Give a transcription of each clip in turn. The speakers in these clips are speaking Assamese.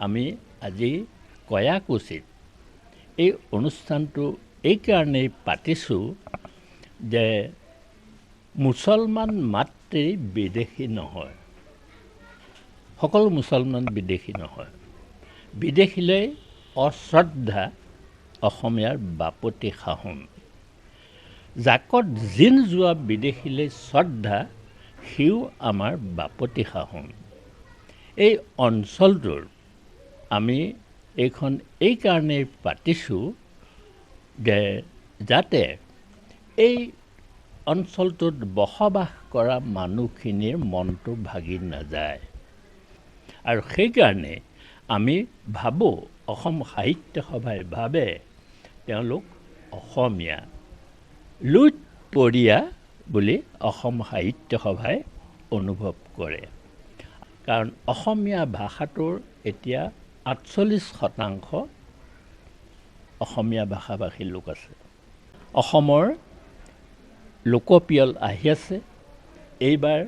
আমি আজি কয়াকুছিত এই অনুষ্ঠানটো এইকাৰণেই পাতিছোঁ যে মুছলমান মাত্ৰেই বিদেশী নহয়, সকলো মুছলমান বিদেশী নহয়। বিদেশীলৈ অশ্ৰদ্ধা অসমীয়াৰ বাপতি সাহোন। জাকত জিন যোৱা বিদেশীলৈ শ্ৰদ্ধা সিও আমাৰ বাপতি সাহোন। এই অঞ্চলটোৰ আমি এইখন এইকাৰণেই পাতিছোঁ যে যাতে এই অঞ্চলটোত বসবাস কৰা মানুহখিনিৰ মনটো ভাগি নাযায়। আৰু সেইকাৰণে আমি ভাবোঁ, অসম সাহিত্য সভাই ভাবে তেওঁলোক অসমীয়া, লুইতপৰীয়া বুলি অসম সাহিত্য সভাই অনুভৱ কৰে। কাৰণ অসমীয়া ভাষাটোৰ এতিয়া 48% অসমীয়া ভাষাভাষী লোক আছে। অসমৰ লোকপিয়ল আহি আছে। এইবাৰ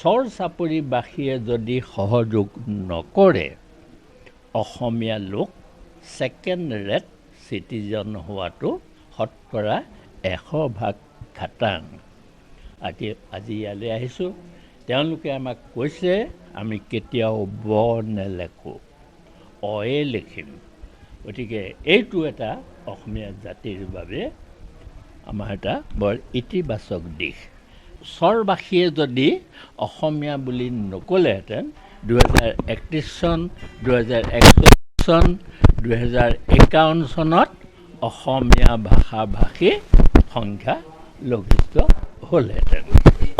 চৰ চাপৰিবাসীয়ে যদি সহযোগ নকৰে, অসমীয়া লোক ছেকেণ্ড ৰেট চিটিজন হোৱাটো শতকৰা 100% খাটাং। আজি ইয়ালৈ আহিছোঁ, তেওঁলোকে আমাক কৈছে আমি কেতিয়াও ব নেলেখোঁ, অয়ে লিখিম। গতিকে এইটো এটা অসমীয়া জাতিৰ বাবে আমাৰ এটা বৰ ইতিবাচক দিশ। চৰবাসীয়ে যদি অসমীয়া বুলি নক'লেহেঁতেন 2031 চন, 2041 চন, 2051 চনত অসমীয়া ভাষাভাষী সংখ্যা লঘিষ্ঠ হ'লহেঁতেন।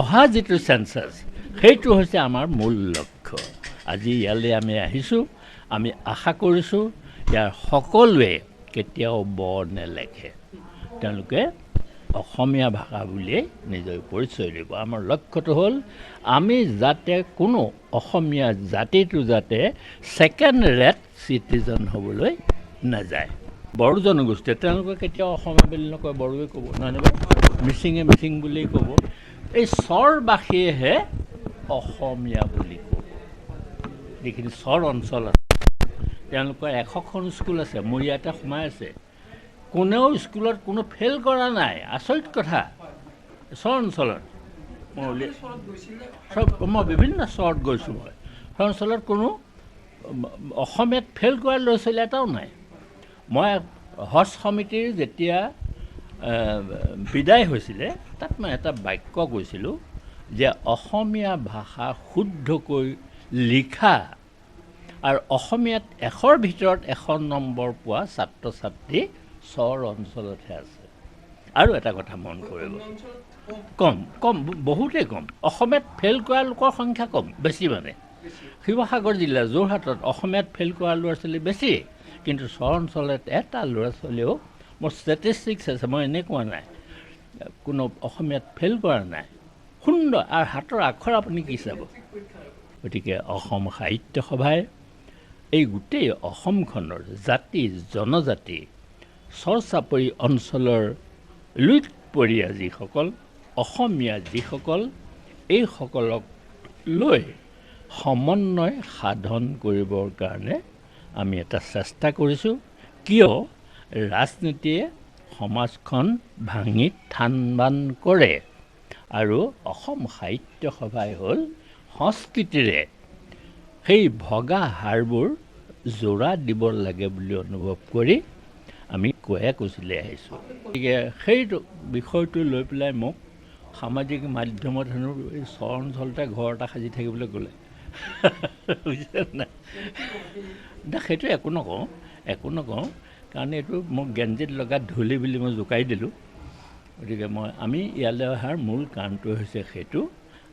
অহা যিটো চেঞ্চাছ, সেইটো হৈছে আমাৰ মূল লক্ষ্য। আজি ইয়ালৈ আমি আহিছোঁ, আমি আশা কৰিছোঁ ইয়াৰ সকলোৱে কেতিয়াও ব নেলেখে, তেওঁলোকে অসমীয়া ভাষা বুলিয়েই নিজৰ পৰিচয় দিব। আমাৰ লক্ষ্যটো হ'ল আমি যাতে কোনো অসমীয়া জাতিটো যাতে ছেকেণ্ড ৰেট চিটিজন হ'বলৈ নাযায়। বড়ো জনগোষ্ঠীয়ে তেওঁলোকে কেতিয়াও অসমীয়া বুলি নকয়, বড়োৱে ক'ব, নহয় নে? মিচিঙে মিচিং বুলি ক'ব। এই চৰবাসীয়েহে অসমীয়া বুলি ক'ব। যিখিনি চৰ অঞ্চল আছে তেওঁলোকৰ 100খন স্কুল আছে, মোৰ ইয়াতে সোমাই আছে। কোনেও স্কুলত কোনো ফেইল কৰা নাই, আচৰিত কথা। চৰ অঞ্চলত মই বিভিন্ন চৰত গৈছোঁ। মই চৰ অঞ্চলত কোনো অসমীয়াত ফেইল কৰা ল'ৰা ছোৱালী এটাও নাই। মই হজ সমিতিৰ যেতিয়া বিদায় হৈছিলে, তাত মই এটা বাক্য কৈছিলোঁ যে অসমীয়া ভাষা শুদ্ধকৈ লিখা আৰু অসমীয়াত 100ৰ ভিতৰত 100 নম্বৰ পোৱা ছাত্ৰ ছাত্ৰী চৰ অঞ্চলতহে আছে। আৰু এটা কথা মন কৰিব, কম বহুতেই কম। অসমীয়াত ফেইল কৰা লোকৰ সংখ্যা কম, বেছি মানে শিৱসাগৰ জিলা যোৰহাটত অসমীয়াত ফেইল কৰা ল'ৰা ছোৱালী বেছি, কিন্তু চৰ অঞ্চলত এটা ল'ৰা ছোৱালীও, মোৰ ষ্টেটিষ্টিক্স আছে, মই এনেই কোৱা নাই, কোনো অসমীয়াত ফেইল কৰা নাই। সুন্দৰ আৰু হাতৰ আখৰ আপুনি কি চাব। গতিকে অসম সাহিত্য সভাই এই গোটেই অসমখনৰ জাতি জনজাতি চৰ চাপৰি অঞ্চলৰ লুইতপৰীয়া যিসকল অসমীয়া যিসকল, এইসকলক লৈ সমন্বয় সাধন কৰিবৰ কাৰণে আমি এটা চেষ্টা কৰিছোঁ। কিয় ৰাজনীতিয়ে সমাজখন ভাঙি থান বান কৰে আৰু অসম সাহিত্য সভাই হ'ল সংস্কৃতিৰে সেই ভগা হাড়বোৰ জোৰা দিব লাগে বুলি অনুভৱ কৰি আমি কয়াকুছিলৈ আহিছোঁ। গতিকে সেইটো বিষয়টো লৈ পেলাই মোক সামাজিক মাধ্যমত হেনো এই চৰ অঞ্চলতে ঘৰ এটা সাজি থাকিবলৈ ক'লে। বুজিছে নাই? সেইটো একো নকওঁ, কাৰণ এইটো মোক গেঞ্জিত লগা ধূলি বুলি মই জোকাই দিলোঁ। গতিকে আমি ইয়ালৈ অহাৰ মূল কাৰণটো হৈছে সেইটো,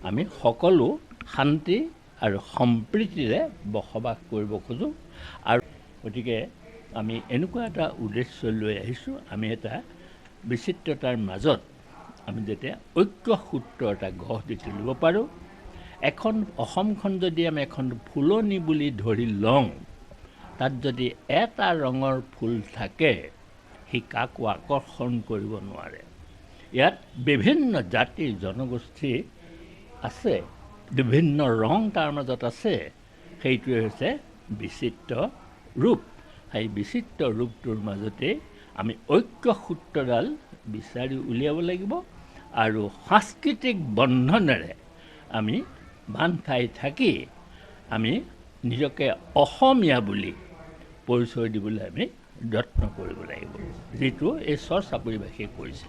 আমি সকলো শান্তি আৰু সম্প্ৰীতিৰে বসবাস কৰিব খোজোঁ। আৰু গতিকে আমি এনেকুৱা এটা উদ্দেশ্য লৈ আহিছোঁ, আমি এটা বিচিত্ৰতাৰ মাজত আমি যেতিয়া ঐক্য সূত্ৰ এটা গঢ় দি তুলিব পাৰোঁ। এখন অসমখন যদি আমি এখন ফুলনি বুলি ধৰি লওঁ, তাত যদি এটা ৰঙৰ ফুল থাকে, সি কাকো আকৰ্ষণ কৰিব নোৱাৰে। ইয়াত বিভিন্ন জাতি জনগোষ্ঠী আছে, বিভিন্ন ৰং তাৰ মাজত আছে। সেইটোৱে হৈছে বিচিত্ৰ ৰূপ। সেই বিচিত্ৰ ৰূপটোৰ মাজতে আমি ঐক্য সূত্ৰডাল বিচাৰি উলিয়াব লাগিব আৰু সাংস্কৃতিক বন্ধনেৰে আমি বান্ধ খাই থাকি আমি নিজকে অসমীয়া বুলি পৰিচয় দিবলৈ আমি যত্ন কৰিব লাগিব, যিটো এই চৰ চাপৰিবাসীয়ে কৰিছে।